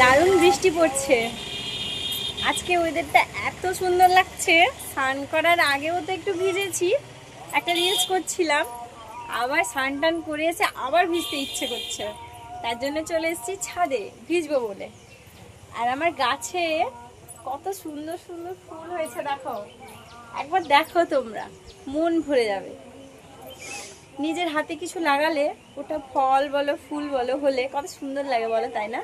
দারুণ বৃষ্টি পড়ছে আজকে, ওয়েদারটা এত সুন্দর লাগছে। স্নান করার আগেও তো একটু ভিজেছি, একটা রিলস করছিলাম, আবার স্নান টান করে এসে আবার ভিজতে ইচ্ছে করছে, তার জন্য চলে এসেছি ছাদে ভিজবো বলে। আর আমার গাছে কত সুন্দর সুন্দর ফুল হয়েছে দেখো, একবার দেখো তোমরা, মন ভরে যাবে। নিজের হাতে কিছু লাগালে ওটা ফল বলো ফুল বলো হলে কত সুন্দর লাগে বলো, তাই না?